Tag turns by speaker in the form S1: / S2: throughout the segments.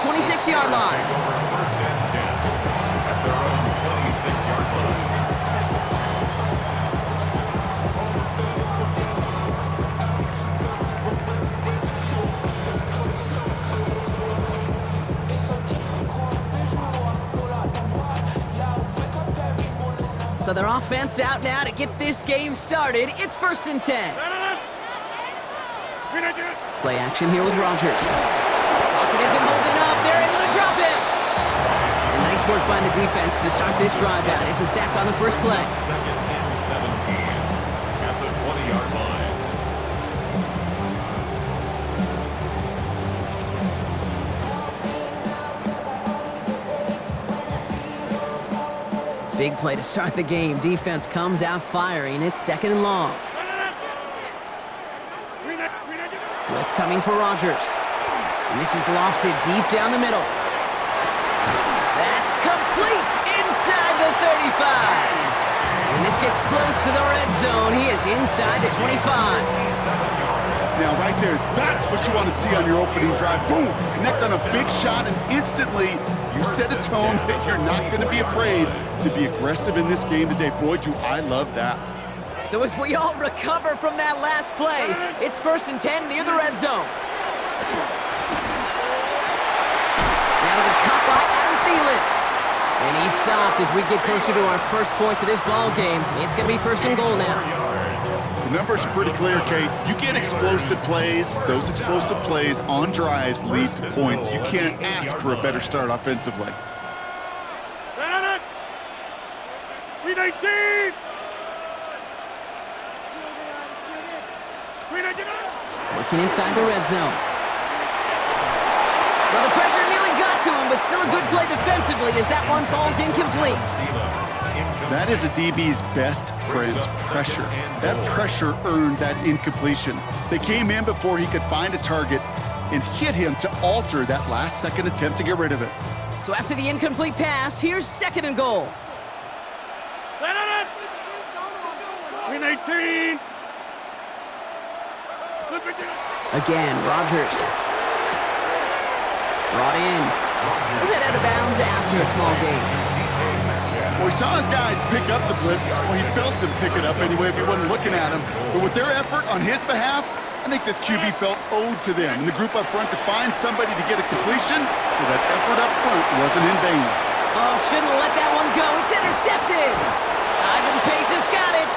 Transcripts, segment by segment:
S1: 26-yard line.
S2: First and 10 at their own 26-yard line.
S1: So their offense out now to get this game started. It's first and 10. Play action here with Rodgers. Pocket isn't holding up. They're able to drop him. And nice work by the defense to start this drive out. It's a sack on the first play.
S2: Second and 17 at the 20-yard line.
S1: Big play to start the game. Defense comes out firing. It's second and long. Blitz coming for Rodgers. And this is lofted deep down the middle. That's complete inside the 35. And this gets close to the red zone. He is inside the 25.
S3: Now, right there, that's what you want to see on your opening drive. Boom! Connect on a big shot, and instantly you set a tone that you're not going to be afraid to be aggressive in this game today. Boy, do I love that.
S1: So as we all recover from that last play, it's first and 10 near the red zone. Now to the cut by Adam Thielen. And he's stopped as we get closer to our first points of this ball game. It's going to be first and goal now.
S3: The numbers are pretty clear, Kate. You get explosive plays. Those explosive plays on drives lead to points. You can't ask for a better start offensively.
S1: Working inside the red zone. Well, the pressure nearly got to him, but still a good play defensively as that one falls incomplete.
S3: That is a DB's best friend, pressure. That pressure earned that incompletion. They came in before he could find a target and hit him to alter that last-second attempt to get rid of it.
S1: So after the incomplete pass, here's second and goal.
S4: Green 18.
S1: Again, Rodgers. Brought in. Head out of bounds after a small gain.
S3: Well, he saw his guys pick up the blitz. Well, he felt them pick it up anyway if he wasn't looking at him. But with their effort on his behalf, I think this QB felt owed to them and the group up front to find somebody to get a completion, so that effort up front wasn't in vain.
S1: Oh, shouldn't have let that one go. It's intercepted. Ivan Pace has got it.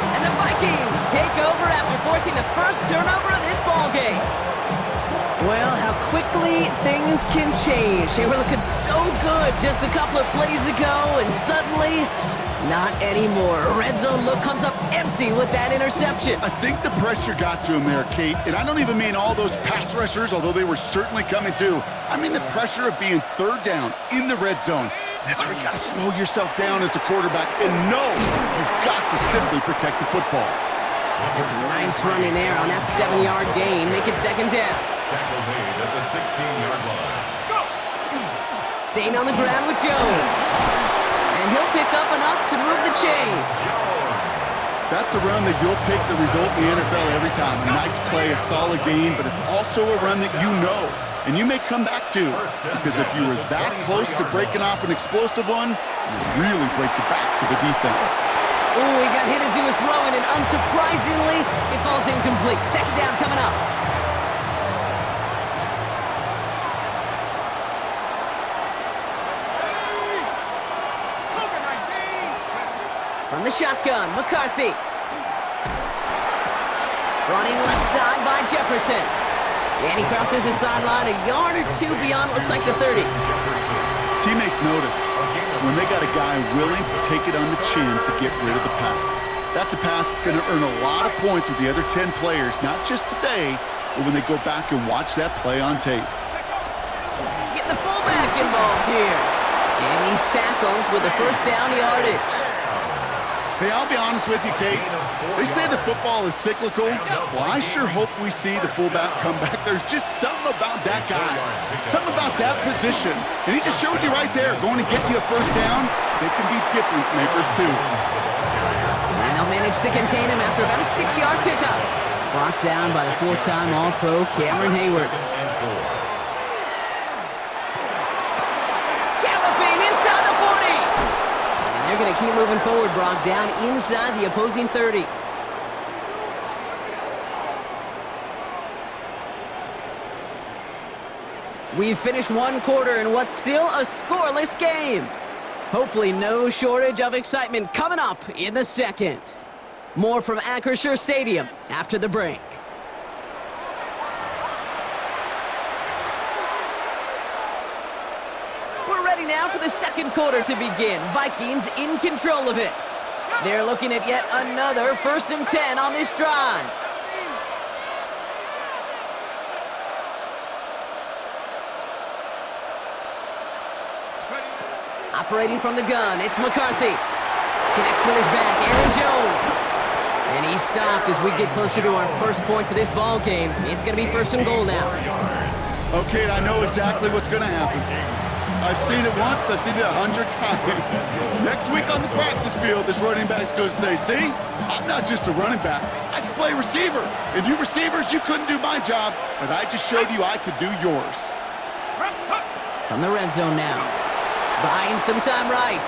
S1: And the Vikings take over after forcing the first turnover of this ball game. Well, how quickly things can change. They were looking so good just a couple of plays ago, and suddenly, not anymore. A red zone look comes up empty with that interception.
S3: I think the pressure got to him there, Kate. And I don't even mean all those pass rushers, although they were certainly coming too. I mean the pressure of being third down in the red zone. That's where you got to slow yourself down as a quarterback and know you've got to simply protect the football.
S1: It's a nice run in there on that 7-yard gain. Make it second down.
S2: Tackle made at the 16-yard line.
S1: Staying on the ground with Jones. And he'll pick up enough to move the chains.
S3: That's a run that you'll take the result in the NFL every time. A nice play, a solid gain, but it's also a run that you know. And you may come back to, because if you were that close to breaking off an explosive one, you really break the backs of the defense.
S1: Ooh, he got hit as he was throwing, and unsurprisingly, it falls incomplete. Second down coming up. From the shotgun, McCarthy. Running left side by Jefferson. And he crosses the sideline a yard or two beyond, looks like the 30.
S3: Teammates notice when they got a guy willing to take it on the chin to get rid of the pass. That's a pass that's going to earn a lot of points with the other 10 players, not just today, but when they go back and watch that play on tape.
S1: Get the fullback involved here. And he's tackled with a first down yardage.
S3: Hey, I'll be honest with you, Kate. They say the football is cyclical. Well, I sure hope we see the fullback come back. There's just something about that guy, something about that position. And he just showed you right there, going to get you a first down. They can be difference makers, too.
S1: And they'll manage to contain him after about a 6-yard pickup. Brought down by the 4-time All-Pro Cameron Hayward. they're going to keep moving forward, Brock, down inside the opposing 30. We've finished one quarter in what's still a scoreless game. Hopefully no shortage of excitement coming up in the second. More from Acrisure Stadium after the break. We're ready now for the second quarter to begin. Vikings in control of it. They're looking at yet another 1st and 10 on this drive. Operating from the gun, it's McCarthy. Connects with his back, Aaron Jones. And he's stopped as we get closer to our first points of this ball game. It's going to be 1st and goal now.
S3: Okay, I know exactly what's going to happen. I've seen it once, I've seen it 100 times. Next week on the practice field, this running back's going to say, see, I'm not just a running back. I can play receiver. And you receivers, you couldn't do my job, but I just showed you I could do yours.
S1: From the red zone now. Buying some time right.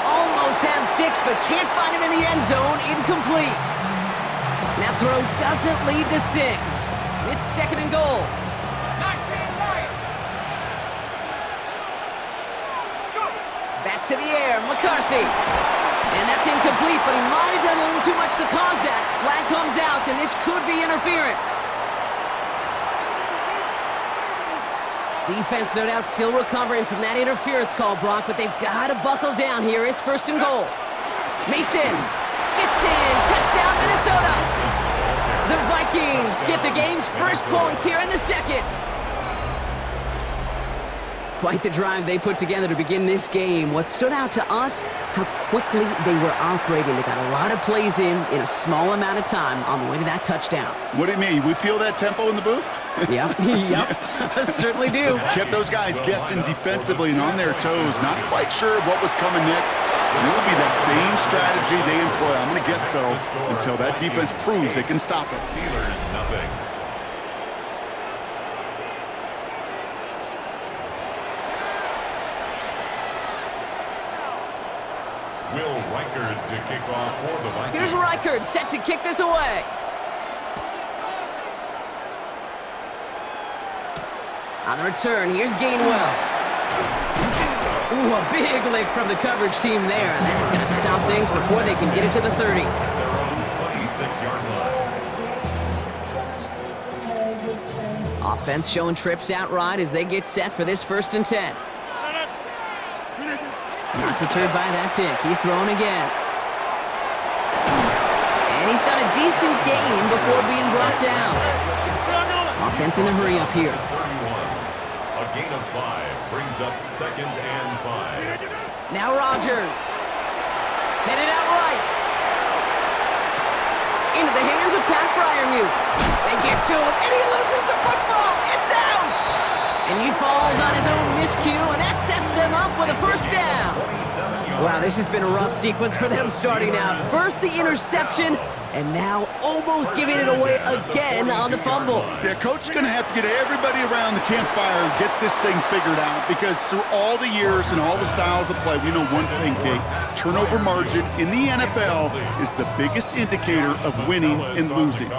S1: Almost had 6, but can't find him in the end zone. Incomplete. That throw doesn't lead to 6. It's 2nd and goal. Back to the air, McCarthy. And that's incomplete, but he might have done a little too much to cause that. Flag comes out, and this could be interference. Defense, no doubt, still recovering from that interference call, Brock, but they've got to buckle down here. It's 1st and goal. Mason gets in. Touchdown, Minnesota. The Vikings get the game's first points here in the second. Quite the drive they put together to begin this game. What stood out to us, how quickly they were operating. They got a lot of plays in a small amount of time on the way to that touchdown.
S3: What do you mean? We feel that tempo in the booth?
S1: Yep, certainly do.
S3: Kept those guys guessing defensively and on their toes, not quite sure what was coming next. And it will be that same strategy they employ, I'm going to guess so, until that defense proves it can stop it.
S2: Steelers, nothing. Will Reichard to kick off for the Vikings.
S1: Here's Reichard set to kick this away. On the return, here's Gainwell. Ooh, a big lick from the coverage team there. And that is going to stop things before they can get it to the 30.
S2: Their own 26-yard line.
S1: Offense showing trips outright as they get set for this 1st and 10. Not deterred by that pick. He's throwing again. And he's got a decent gain before being brought down. Offense in the hurry up here.
S2: A gain of 5 brings up 2nd and 5.
S1: Now Rodgers. Headed out right. Into the hands of Pat Fryermuth. They get to him, and he loses the football. It's out! And he falls on his own miscue, and that sets them up with a 1st down. Wow, this has been a rough sequence for them starting out. First the interception, and now almost giving it away again on the fumble.
S3: Yeah, coach is going to have to get everybody around the campfire and get this thing figured out, because through all the years and all the styles of play, we know one thing, Kate. Turnover margin in the NFL is the biggest indicator of winning and losing.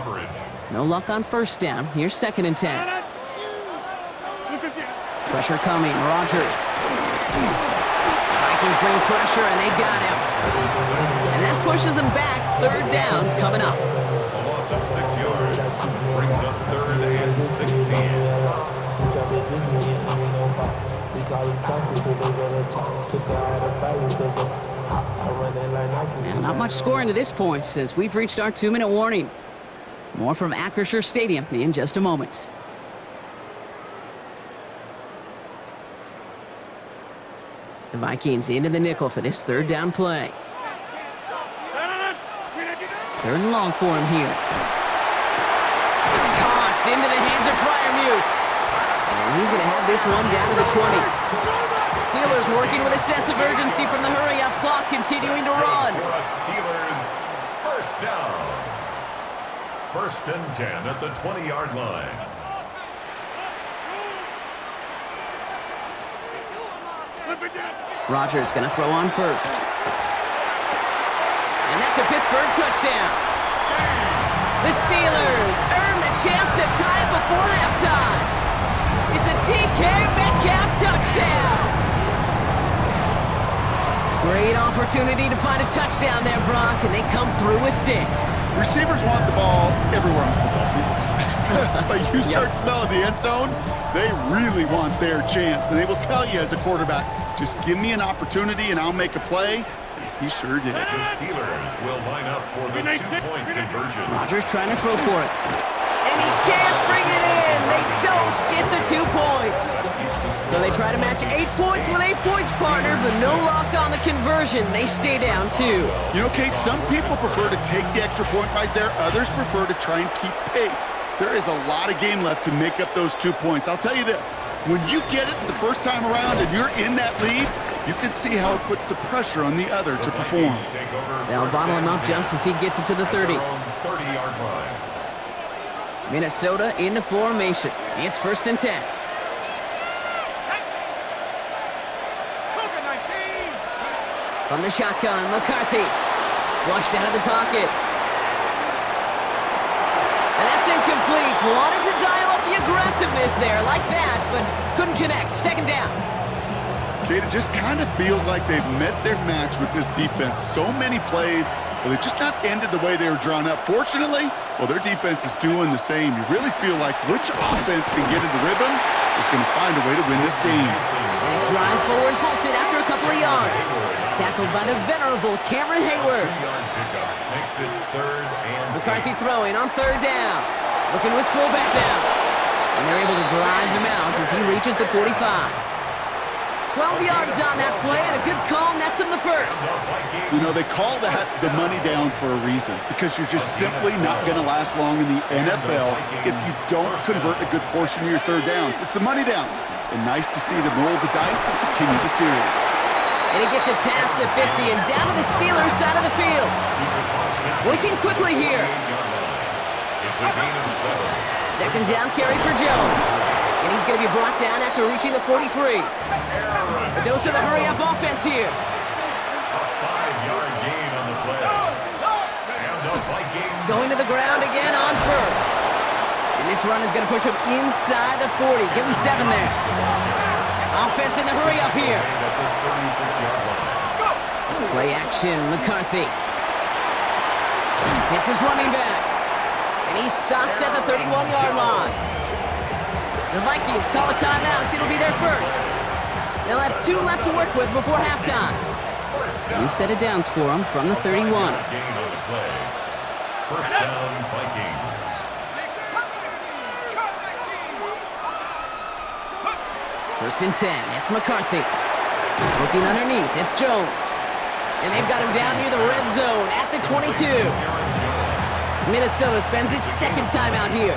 S1: No luck on 1st down. Here's 2nd and 10. Pressure coming. Rodgers. Vikings bring pressure, and they got him. And that pushes them back. 3rd down coming up.
S2: A loss of 6 yards brings up 3rd and 16.
S1: And not much scoring to this point as we've reached our 2-minute warning. More from Acrisure Stadium in just a moment. The Vikings into the nickel for this 3rd down play. 3rd and long for him here. Caught into the hands of Fryermuth. And he's going to have this one down to the 20. Steelers working with a sense of urgency from the hurry-up clock, continuing to run.
S2: Steelers 1st down. 1st and 10 at the 20-yard line.
S1: Rodgers gonna throw on first. And that's a Pittsburgh touchdown. The Steelers earn the chance to tie it before halftime. It's a DK Metcalf touchdown. Great opportunity to find a touchdown there, Brock, and they come through with 6.
S3: Receivers want the ball everywhere on the football field. But you start smelling the end zone, they really want their chance. And they will tell you as a quarterback, just give me an opportunity and I'll make a play. He sure did.
S2: The Steelers will line up for the 2-point conversion.
S1: Rodgers trying to throw for it. And he can't bring it in. They don't get the 2 points. So they try to match 8 points with 8 points, partner, but no luck on the conversion. They stay down 2.
S3: You know, Kate, some people prefer to take the extra point right there. Others prefer to try and keep pace. There is a lot of game left to make up those 2 points. I'll tell you this, when you get it the first time around and you're in that lead, you can see how it puts the pressure on the other to perform.
S1: They'll bottle him up just as he gets it to the 30.
S2: 30-yard line.
S1: Minnesota into formation. It's 1st and 10. From the shotgun, McCarthy. Flushed out of the pocket. And that's incomplete. Wanted to dial up the aggressiveness there like that, but couldn't connect. 2nd down.
S3: Kate, it just kind of feels like they've met their match with this defense. So many plays, well, they've just not ended the way they were drawn up. Fortunately, well, their defense is doing the same. You really feel like which offense can get into rhythm is going to find a way to win this game.
S1: And his drive forward halted after a couple of yards. Tackled by the venerable Cameron Hayward.
S2: 2-yard pickup makes it 3rd and
S1: McCarthy throwing on 3rd down. Looking to his fullback now. And they're able to drive him out as he reaches the 45. 12 yards on that play, and a good call nets him the 1st.
S3: You know, they call that the money down for a reason, because you're just simply not going to last long in the NFL if you don't convert a good portion of your 3rd downs. It's the money down. And nice to see them roll the dice and continue the series.
S1: And he gets it past the 50 and down to the Steelers' side of the field. Working quickly here.
S2: It's a gain of 7.
S1: 2nd down carry for Jones. And he's going to be brought down after reaching the 43. A dose of the hurry-up offense here.
S2: A 5-yard gain on the play. And the Vikings
S1: Going to the ground again on 1st. And this run is going to push him inside the 40. Give him 7 there. Offense in the hurry-up here.
S2: at the 36-yard line.
S1: Play action, McCarthy. Hits his running back. And he's stopped at the 31-yard line. The Vikings call a timeout. It'll be their 1st. They'll have 2 left to work with before halftime. New set of downs for them from the 31.
S2: Gain on the play. 1st down, Vikings.
S1: First and 10, it's McCarthy. Looking underneath, it's Jones. And they've got him down near the red zone at the 22. Minnesota spends its 2nd timeout here.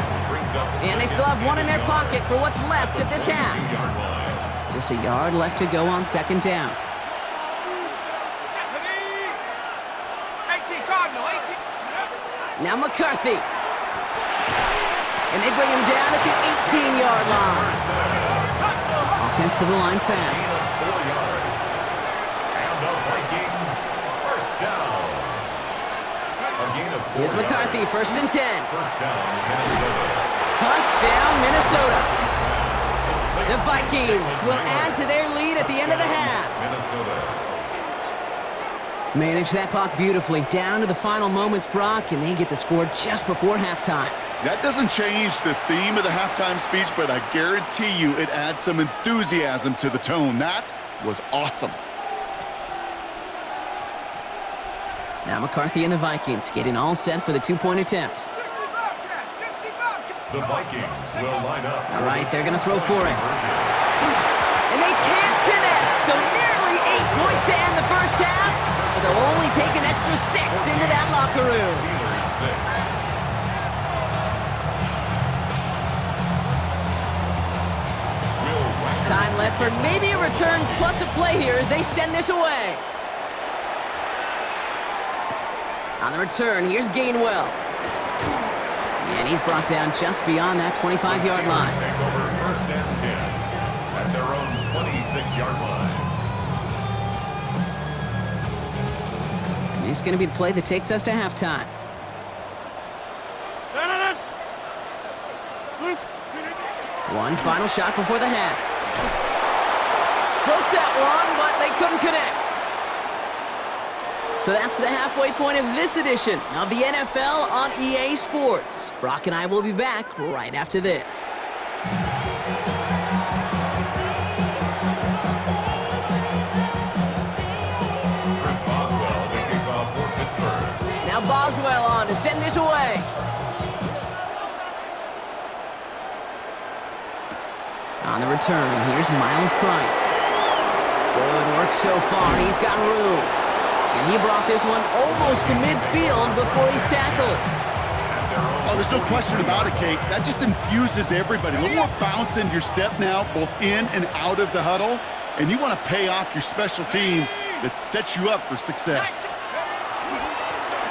S1: And they still have 1 in their pocket for what's left of this half. Just a yard left to go on 2nd down.
S4: 18, Cardinal, 18.
S1: Now McCarthy. And they bring him down at the 18-yard line. Offense to the line fast.
S2: 4 yards. And the Vikings, 1st down. A gain of 4
S1: Here's McCarthy, 1st and 10.
S2: 1st down, Minnesota.
S1: Touchdown, Minnesota. The Vikings will add to their lead at the end of the half.
S2: Minnesota.
S1: Manage that clock beautifully. Down to the final moments, Brock, and they get the score just before halftime.
S3: That doesn't change the theme of the halftime speech, but I guarantee you it adds some enthusiasm to the tone. That was awesome.
S1: Now McCarthy and the Vikings getting all set for the 2-point attempt.
S4: 60 Bobcats, 60 Bobcats.
S2: The Vikings will line up.
S1: All right, they're going to throw for it. And they can't connect, so nearly 8 points to end the first half. But they'll only take an extra 6 into that locker room.
S2: Steelers 6.
S1: Time left for maybe a return plus a play here as they send this away. On the return, here's Gainwell. And he's brought down just beyond that 25-yard line.
S2: Take over 1st and 10 at their own 26-yard line.
S1: This is going to be the play that takes us to halftime. One final shot before the half. Floats that one, but they couldn't connect. So that's the halfway point of this edition of the NFL on EA Sports. Brock and I will be back right after this.
S2: Chris Boswell to kick off for Pittsburgh.
S1: Now Boswell on to send this away. On the return, here's Miles Price. Good work so far. He's got room. And he brought this one almost to midfield before he's tackled.
S3: Oh, there's no question about it, Kate. That just infuses everybody. A little more bounce into your step now, both in and out of the huddle. And you want to pay off your special teams that sets you up for success.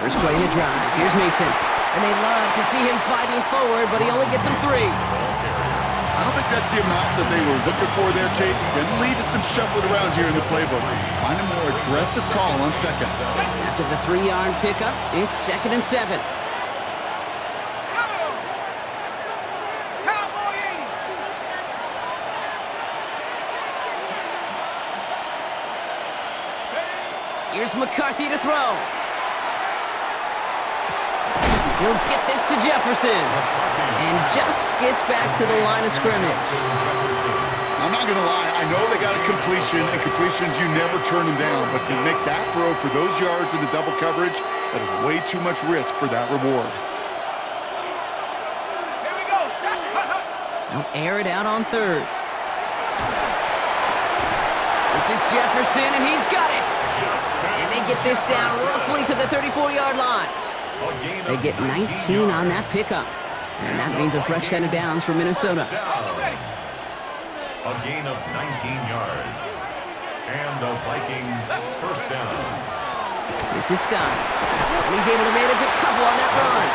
S1: First play in the drive. Here's Mason. And they love to see him fighting forward, but he only gets him 3.
S3: I don't think that's the amount that they were looking for there, Kate. Can lead to some shuffling around here in the playbook. Find a more aggressive call on second.
S1: After the 3-yard pickup, it's 2nd and 7.
S4: Cowboy 80.
S1: Here's McCarthy to throw. He'll get this to Jefferson. And just gets back to the line of scrimmage.
S3: I'm not going to lie. I know they got a completion, and completions, you never turn them down. But to make that throw for those yards into double coverage, that is way too much risk for that reward.
S4: Here we go. Shot.
S1: They'll air it out on 3rd. This is Jefferson, and he's got it. And they get this down roughly to the 34-yard line. They get 19 on that pickup. And that means a fresh set of downs for Minnesota.
S2: A gain of 19 yards. And the Vikings first down.
S1: This is Scott. And he's able to manage a couple on that run.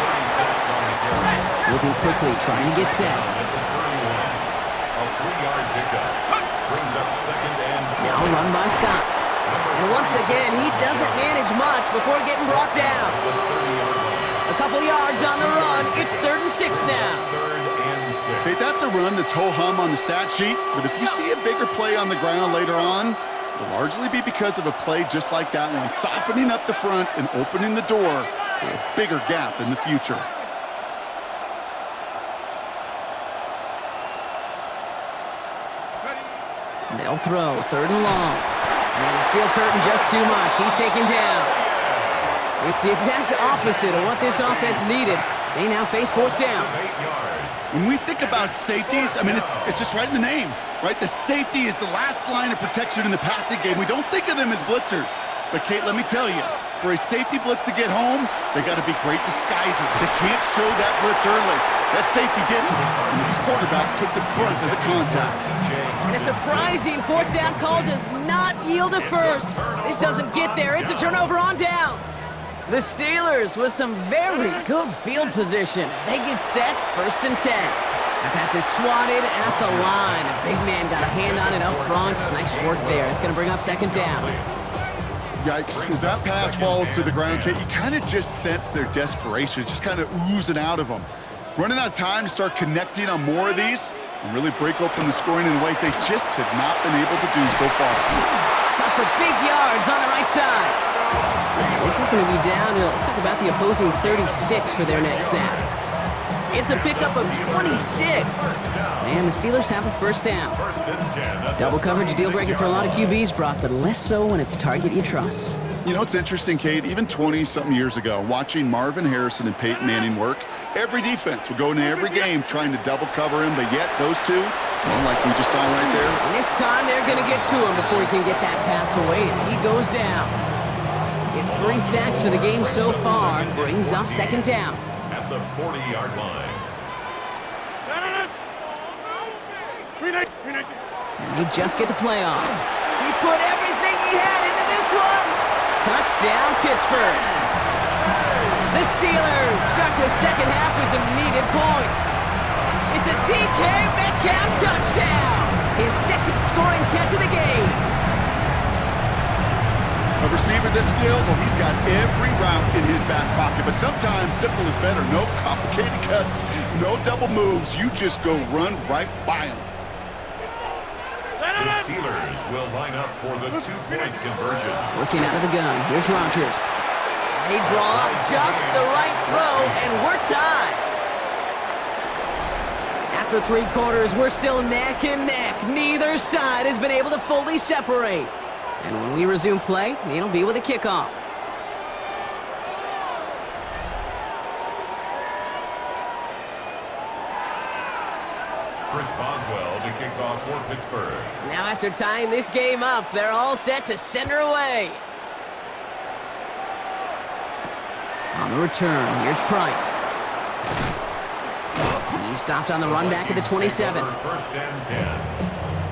S1: Moving quickly, trying to get set.
S2: A 3-yard pickup. Brings up 2nd and 7.
S1: Now run by Scott. And once again, he doesn't manage much before getting brought down. A couple yards on the run. It's 3rd and 6 now.
S2: 3rd and 6.
S3: Okay, that's a run that's ho-hum on the stat sheet, but if you see a bigger play on the ground later on, it'll largely be because of a play just like that one, softening up the front and opening the door for a bigger gap in the future.
S1: They'll throw 3rd and long. And the steel curtain just too much. He's taken down. It's the exact opposite of what this offense needed. They now face 4th down.
S2: 8 yards.
S3: When we think about safeties, I mean, it's just right in the name, right? The safety is the last line of protection in the passing game. We don't think of them as blitzers. But, Kate, let me tell you, for a safety blitz to get home, they got to be great disguisers. They can't show that blitz early. That safety didn't, and the quarterback took the brunt of the contact.
S1: And a surprising 4th down call does not yield a first. This doesn't get there. It's a turnover on downs. The Steelers with some very good field position as they get set, 1st and 10. That pass is swatted at the line. A big man got a hand on it up front. Nice work there. It's going to bring up 2nd down.
S3: Yikes, as that pass falls to the ground, Kate, you kind of just sense their desperation, just kind of oozing out of them. Running out of time to start connecting on more of these and really break open the scoring in a way they just have not been able to do so far.
S1: Cut for big yards on the right side. This is going to be down to, looks like about the opposing 36 for their next snap. It's a pickup of 26. And the Steelers have a 1st down.
S2: 1st and 10.
S1: Double coverage a deal breaker for a lot of QBs, Brock, but less so when it's a target you trust.
S3: You know, it's interesting, Kate, even 20-something years ago, watching Marvin Harrison and Peyton Manning work, every defense would go into every game trying to double cover him, but yet those two, well, like we just saw right there.
S1: And this time they're going to get to him before he can get that pass away as he goes down. It's 3 sacks for the game so far, brings up 2nd down.
S2: At the 40-yard line.
S1: And they just get the play off. He put everything he had into this one. Touchdown, Pittsburgh. The Steelers start the 2nd half with some needed points. It's a DK Metcalf touchdown. His 2nd scoring catch of the game.
S3: A receiver this skilled, well, he's got every route in his back pocket. But sometimes simple is better. No complicated cuts, no double moves. You just go run right by him.
S2: The Steelers will line up for the two-point conversion.
S1: Working out of the gun. Here's Rodgers. They draw up just the right throw, and we're tied. After 3 quarters, we're still neck and neck. Neither side has been able to fully separate. And when we resume play, it'll be with a kickoff.
S2: Chris Boswell to kick off for Pittsburgh.
S1: Now after tying this game up, they're all set to send her away. On the return, here's Price. He stopped on the run back at the 27.
S2: First and 10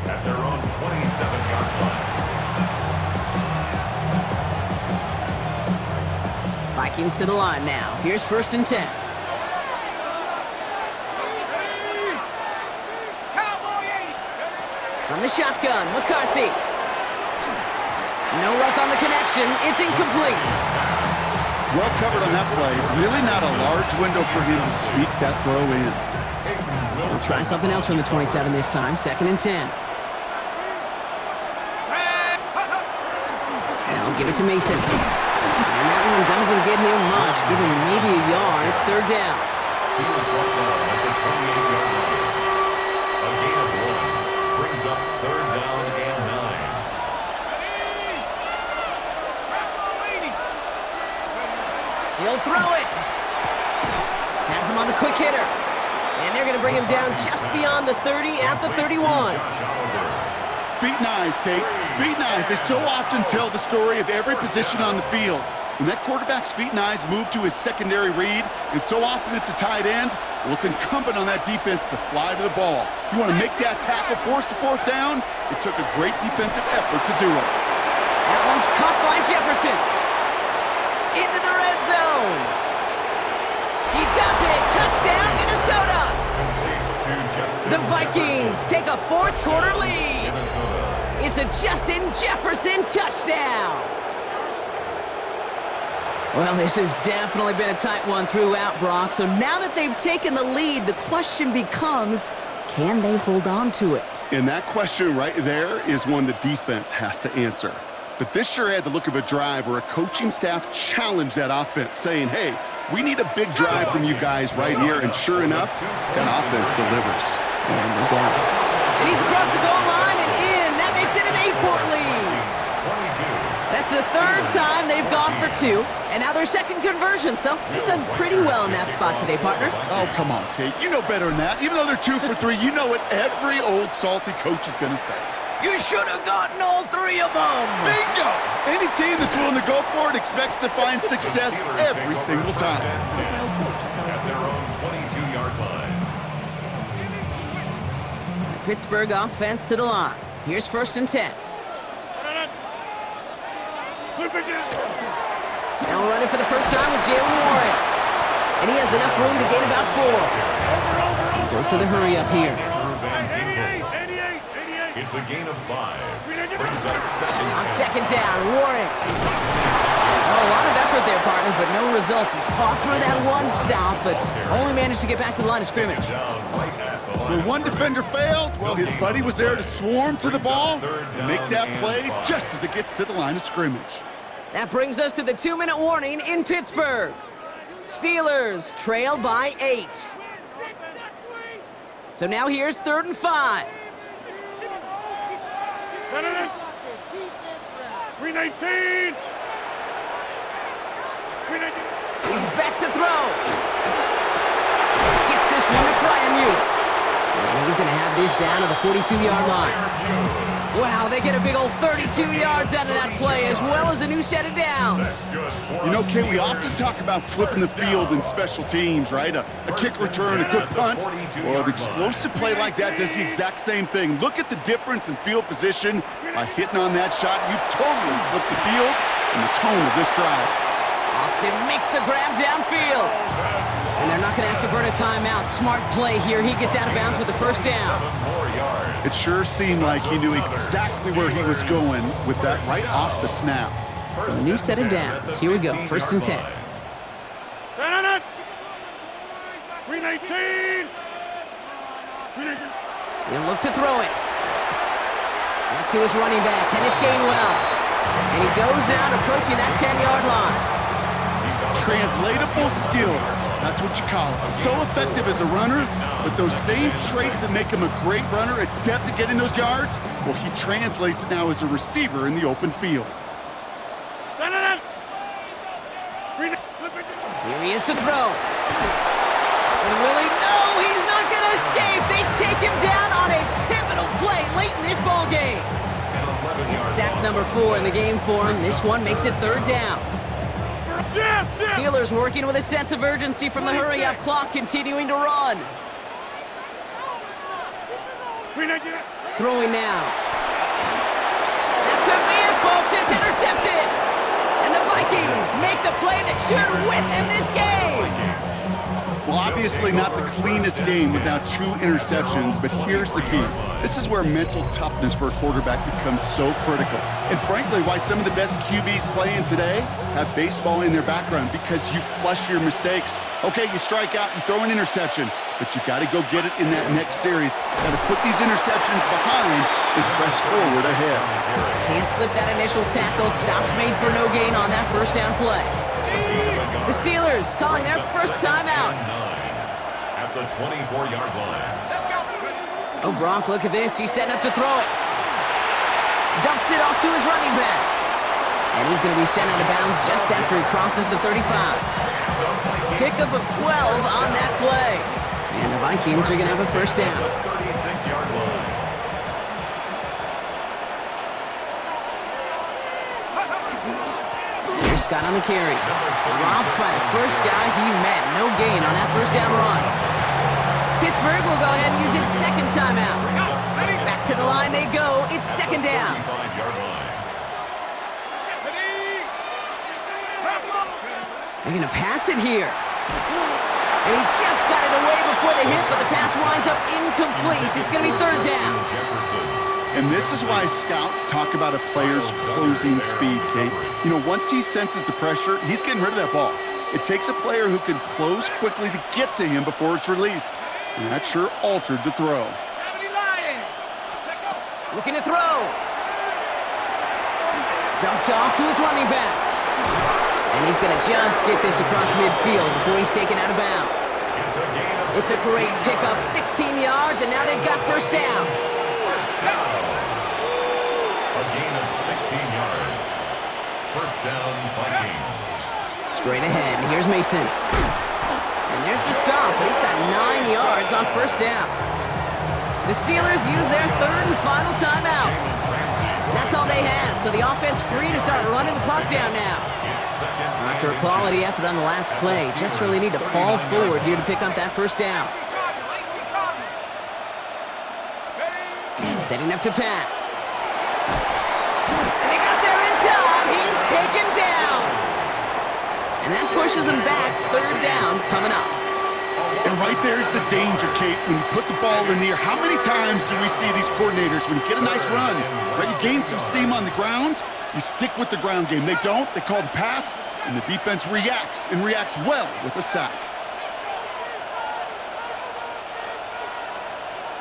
S2: at their own 27-yard line.
S1: Vikings to the line now. Here's first and 10. From the shotgun, McCarthy. No luck on the connection. It's incomplete.
S3: Well covered on that play. Really not a large window for him to sneak that throw in.
S1: We'll try something else from the 27 this time. Second and 10. Now give it to Mason. And that one doesn't get him much. Give him maybe a yard. It's third down.
S2: He was brought down at the 28-yard line. A gain of 1 brings up third down and 9.
S1: He'll throw it. Has him on the quick hitter. And they're going to bring him down just beyond the 30 at the 31.
S3: Feet and eyes, Kate. Feet and eyes. They so often tell the story of every position on the field. When that quarterback's feet and eyes move to his secondary read, and so often it's a tight end, well, it's incumbent on that defense to fly to the ball. You want to make that tackle, force the fourth down? It took a great defensive effort to do it.
S1: That one's caught by Jefferson. Into the red zone. He does it. Touchdown, Minnesota. The Vikings take a fourth quarter lead. It's a Justin Jefferson touchdown. Well, this has definitely been a tight one throughout, Brock. So now that they've taken the lead, the question becomes, can they hold on to it?
S3: And that question right there is one the defense has to answer. But this sure had the look of a drive where a coaching staff challenged that offense, saying, hey, we need a big drive from you guys right here. And sure enough, that offense delivers.
S1: Yeah, no doubt. And he's across the goal line and in. That makes it an 8-point lead. That's the third time they've gone for 2, and now their second conversion, so they've done pretty well in that spot today, partner.
S3: Oh, come on, Kate. You know better than that. Even though they're 2 for 3, you know what every old salty coach is going to say.
S1: You should have gotten all 3 of them.
S3: Bingo! Any team that's willing to go for it expects to find success every single time.
S2: At their own 22-yard line.
S1: The Pittsburgh offense to the line. Here's first and 10. Now running for the first time with Jalen Warren. And he has enough room to gain about 4. He goes to the hurry up here.
S2: It's a gain of 5. Brings up second.
S1: On second down, Warren. Well, a lot of effort there, partner, but no results. He fought through that one stop, but only managed to get back to the line of scrimmage.
S3: When one defender failed, well, his buddy was there to swarm to the ball and make that play just as it gets to the line of scrimmage.
S1: That brings us to the 2-minute warning in Pittsburgh. Steelers trail by 8. So now here's 3rd and 5.
S4: 319.
S1: He's back to throw. Gets this one to Fryermuth. And he's going to have this down to the 42-yard line. Wow, they get a big old 32 yards out of that play, as well as a new set of downs.
S3: You know, Kay, we often talk about flipping the field in special teams, right? A kick return, a good punt. Well, an explosive play like that does the exact same thing. Look at the difference in field position. By hitting on that shot, you've totally flipped the field and the tone of this drive.
S1: Austin makes the grab downfield. And they're not going to have to burn a timeout. Smart play here. He gets out of bounds with the first down.
S3: It sure seemed like he knew exactly where he was going with that right off the snap.
S1: So a new set of downs. Here we go, 1st and 10.
S4: Green 18.
S1: He'll look to throw it. That's to his running back, Kenneth Gainwell. And he goes out approaching that 10-yard line.
S3: Translatable skills, that's what you call it. So effective as a runner, but those same traits that make him a great runner, adept at getting those yards, well, he translates now as a receiver in the open field.
S1: Here he is to throw. And Willie, no, he's not going to escape. They take him down on a pivotal play late in this ball game. It's sack number 4 in the game for him. This one makes it 3rd down. Steelers working with a sense of urgency from the hurry-up clock, continuing to run. Throwing now. That could be it, folks. It's intercepted. And the Vikings make the play that should win them this game.
S3: Well, obviously not the cleanest game with now 2 interceptions, but here's the key. This is where mental toughness for a quarterback becomes so critical. And frankly, why some of the best QBs playing today have baseball in their background, because you flush your mistakes. Okay, you strike out and throw an interception, but you got to go get it in that next series. Got to put these interceptions behind and press forward ahead.
S1: Can't slip that initial tackle. Stops made for no gain on that 1st down play. The Steelers calling their first timeout.
S2: At the 24-yard line.
S1: Oh, Gronk, look at this. He's setting up to throw it. Dumps it off to his running back. And he's going to be sent out of bounds just after he crosses the 35. Pickup of 12 on that play. And the Vikings are going to have a 1st down.
S2: 36-yard line.
S1: Here's Scott on the carry. Robbed by the first guy he met. No gain on that 1st down run. Pittsburgh will go ahead and use its 2nd timeout. Back to the line they go. It's 2nd down. They're going to pass it here. And he just got it away before the hit, but the pass winds up incomplete. It's going to be 3rd down.
S3: And this is why scouts talk about a player's closing speed, Kate. You know, once he senses the pressure, he's getting rid of that ball. It takes a player who can close quickly to get to him before it's released. And that sure altered the throw.
S1: Looking to throw. Dumped off to his running back. And he's going to just get this across midfield before he's taken out of bounds. It's a great pickup, 16 yards, and now they've got 1st down.
S2: A gain of 16 yards. 1st down, Vikings.
S1: Straight ahead, here's Mason. And there's the stop, but he's got 9 yards on 1st down. The Steelers use their 3rd and final timeout. That's all they had, so the offense free to start running the clock down now. After a quality effort on the last play, just really need to fall forward here to pick up that 1st down. Setting up to pass. And they got there in time. He's taken down. And that pushes him back. 3rd down coming up.
S3: And right there's the danger, Kate. When you put the ball in the air, how many times do we see these coordinators, when you get a nice run, right, you gain some steam on the ground, you stick with the ground game. They don't. They call the pass, and the defense reacts, and reacts well with a sack.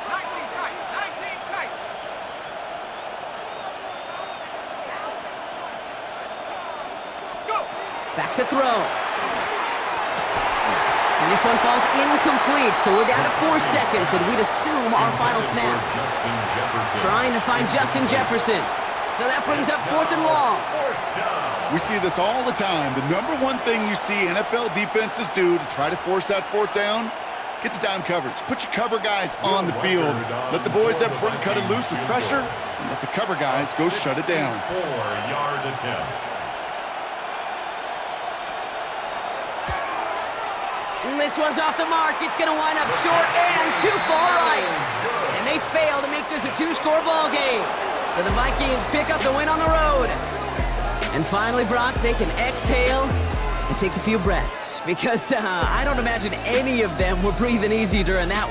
S4: 19 tight. Go.
S1: Back to throw. And this one falls incomplete, so we're down to 4 seconds, and we'd assume our final snap. Trying to find Justin Jefferson. So that brings up 4th and long.
S3: We see this all the time. The number one thing you see NFL defenses do to try to force that 4th down, get to dime coverage. Put your cover guys on the field. Let the boys up front cut it loose with pressure, and let the cover guys go shut it down.
S2: 4-yard attempt.
S1: And this one's off the mark. It's going to wind up short and too far right. And they fail to make this a 2-score ball game. So the Vikings pick up the win on the road. And finally, Brock, they can exhale and take a few breaths, because I don't imagine any of them were breathing easy during that one.